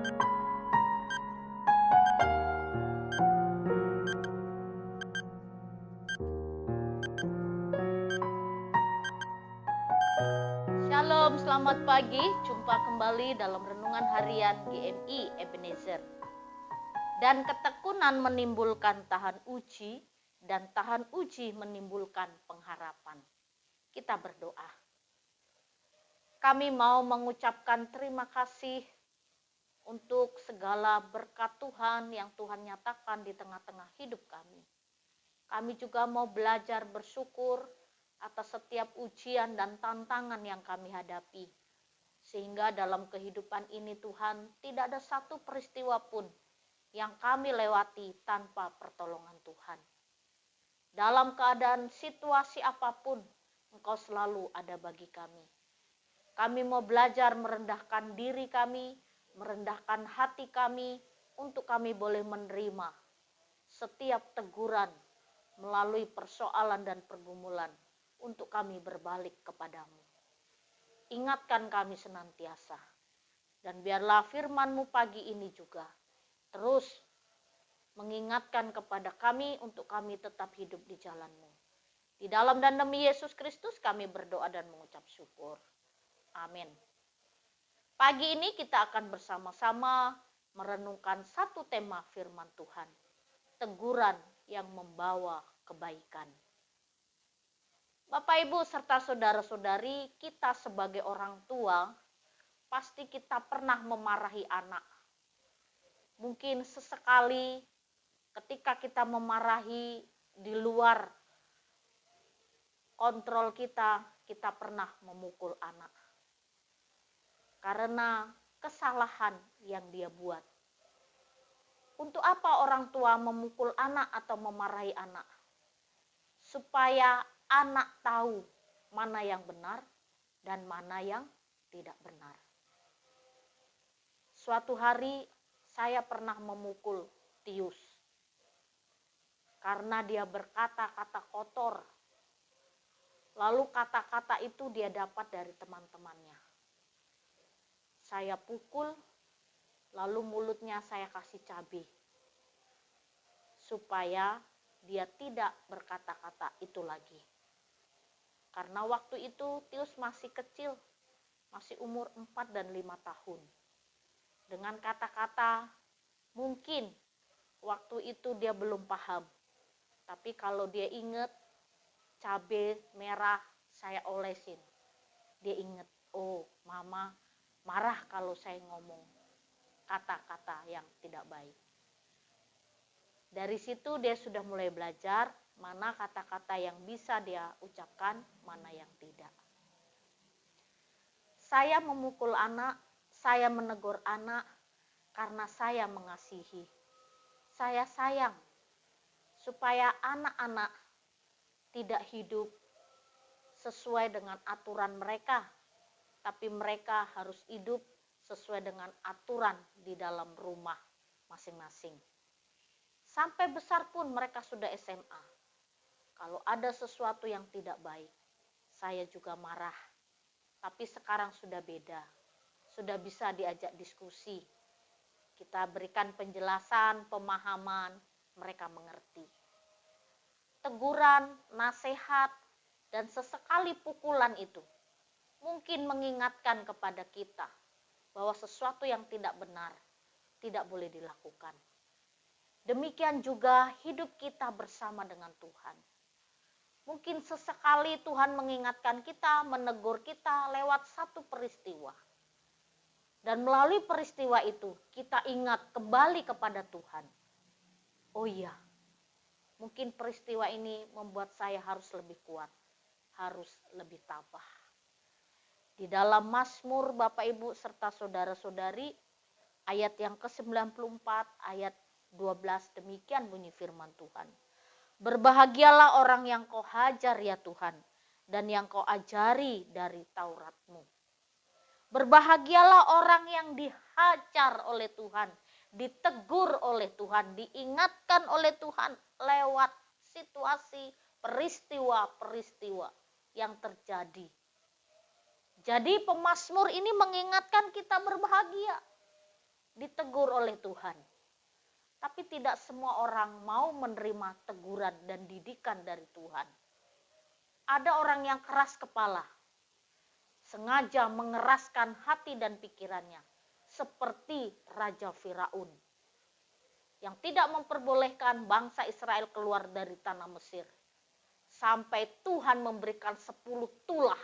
Shalom, selamat pagi. Jumpa kembali dalam renungan harian GMI Ebenezer. Dan ketekunan menimbulkan tahan uji, dan tahan uji menimbulkan pengharapan. Kita berdoa. Kami mau mengucapkan terima kasih untuk segala berkat Tuhan yang Tuhan nyatakan di tengah-tengah hidup kami. Kami juga mau belajar bersyukur atas setiap ujian dan tantangan yang kami hadapi. Sehingga dalam kehidupan ini Tuhan, tidak ada satu peristiwa pun yang kami lewati tanpa pertolongan Tuhan. Dalam keadaan situasi apapun, Engkau selalu ada bagi kami. Kami mau belajar merendahkan diri kami, merendahkan hati kami, untuk kami boleh menerima setiap teguran melalui persoalan dan pergumulan, untuk kami berbalik kepadamu. Ingatkan kami senantiasa, dan biarlah firman-Mu pagi ini juga terus mengingatkan kepada kami untuk kami tetap hidup di jalan-Mu. Di dalam dan demi Yesus Kristus kami berdoa dan mengucap syukur. Amin. Pagi ini kita akan bersama-sama merenungkan satu tema firman Tuhan, teguran yang membawa kebaikan. Bapak, Ibu, serta saudara-saudari, kita sebagai orang tua, pasti kita pernah memarahi anak. Mungkin sesekali ketika kita memarahi di luar kontrol kita pernah memukul anak. Karena kesalahan yang dia buat. Untuk apa orang tua memukul anak atau memarahi anak? Supaya anak tahu mana yang benar dan mana yang tidak benar. Suatu hari saya pernah memukul Tius karena dia berkata-kata kotor. Lalu kata-kata itu dia dapat dari teman-temannya. Saya pukul, lalu mulutnya saya kasih cabai supaya dia tidak berkata-kata itu lagi. Karena waktu itu Tius masih kecil, masih umur 4 dan 5 tahun. Dengan kata-kata mungkin waktu itu dia belum paham. Tapi kalau dia ingat cabai merah saya olesin. Dia ingat, oh mama marah kalau saya ngomong kata-kata yang tidak baik. Dari situ dia sudah mulai belajar mana kata-kata yang bisa dia ucapkan, mana yang tidak. Saya memukul anak, saya menegur anak karena saya mengasihi. Saya sayang supaya anak-anak tidak hidup sesuai dengan aturan mereka, tapi mereka harus hidup sesuai dengan aturan di dalam rumah masing-masing. Sampai besar pun mereka sudah SMA. Kalau ada sesuatu yang tidak baik, saya juga marah. Tapi sekarang sudah beda. Sudah bisa diajak diskusi. Kita berikan penjelasan, pemahaman, mereka mengerti. Teguran, nasihat, dan sesekali pukulan itu mungkin mengingatkan kepada kita bahwa sesuatu yang tidak benar tidak boleh dilakukan. Demikian juga hidup kita bersama dengan Tuhan. Mungkin sesekali Tuhan mengingatkan kita, menegur kita lewat satu peristiwa. Dan melalui peristiwa itu kita ingat kembali kepada Tuhan. Oh iya, mungkin peristiwa ini membuat saya harus lebih kuat, harus lebih tabah. Di dalam Mazmur Bapak Ibu serta saudara-saudari, ayat yang ke-94, ayat 12, demikian bunyi firman Tuhan. Berbahagialah orang yang kau hajar ya Tuhan, dan yang kau ajari dari Taurat-Mu. Berbahagialah orang yang dihajar oleh Tuhan, ditegur oleh Tuhan, diingatkan oleh Tuhan lewat situasi, peristiwa-peristiwa yang terjadi. Jadi pemazmur ini mengingatkan kita berbahagia. ditegur oleh Tuhan. Tapi tidak semua orang mau menerima teguran dan didikan dari Tuhan. Ada orang yang keras kepala, sengaja mengeraskan hati dan pikirannya, seperti Raja Firaun, yang tidak memperbolehkan bangsa Israel keluar dari tanah Mesir. Sampai Tuhan memberikan 10 tulah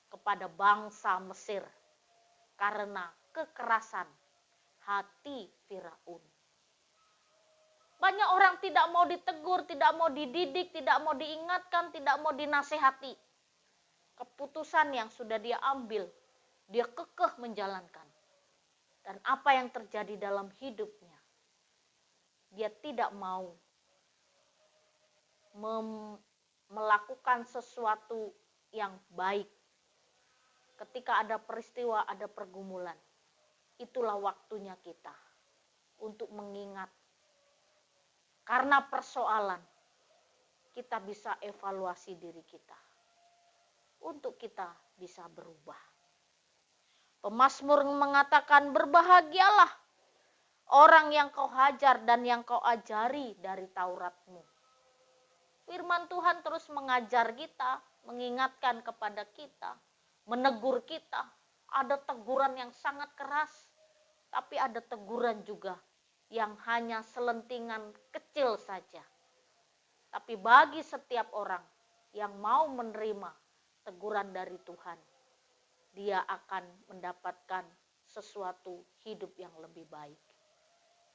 kepada bangsa Mesir karena kekerasan hati Firaun. Banyak orang tidak mau ditegur, tidak mau dididik, tidak mau diingatkan, tidak mau dinasehati. Keputusan yang sudah dia ambil, dia kekeh menjalankan. Dan apa yang terjadi dalam hidupnya, dia tidak mau melakukan sesuatu yang baik. Ketika ada peristiwa, ada pergumulan, itulah waktunya kita untuk mengingat. Karena persoalan, kita bisa evaluasi diri kita untuk kita bisa berubah. Pemazmur mengatakan, berbahagialah orang yang kau hajar dan yang kau ajari dari Tauratmu. Firman Tuhan terus mengajar kita, mengingatkan kepada kita, menegur kita. Ada teguran yang sangat keras, tapi ada teguran juga yang hanya selentingan kecil saja. Tapi bagi setiap orang yang mau menerima teguran dari Tuhan, dia akan mendapatkan sesuatu hidup yang lebih baik.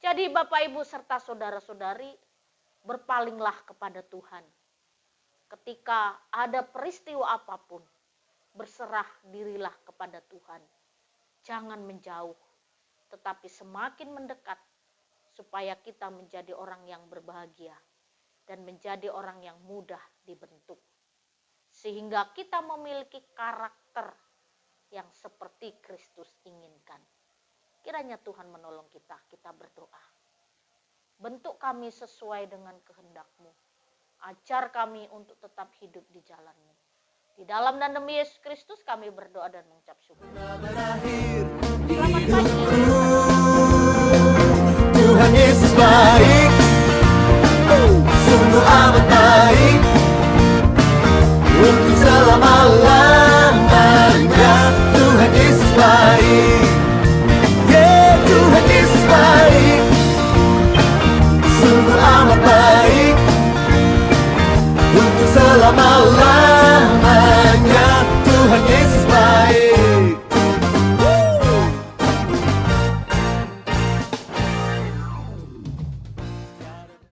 Jadi Bapak Ibu serta saudara-saudari, berpalinglah kepada Tuhan. Ketika ada peristiwa apapun, berserah dirilah kepada Tuhan. Jangan menjauh, tetapi semakin mendekat, supaya kita menjadi orang yang berbahagia dan menjadi orang yang mudah dibentuk. Sehingga kita memiliki karakter yang seperti Kristus inginkan. Kiranya Tuhan menolong kita, kita berdoa. Bentuk kami sesuai dengan kehendak-Mu. Ajar kami untuk tetap hidup di jalan-Mu. Di dalam dan demi Yesus Kristus kami berdoa dan mengucap syukur. Selamat pagi.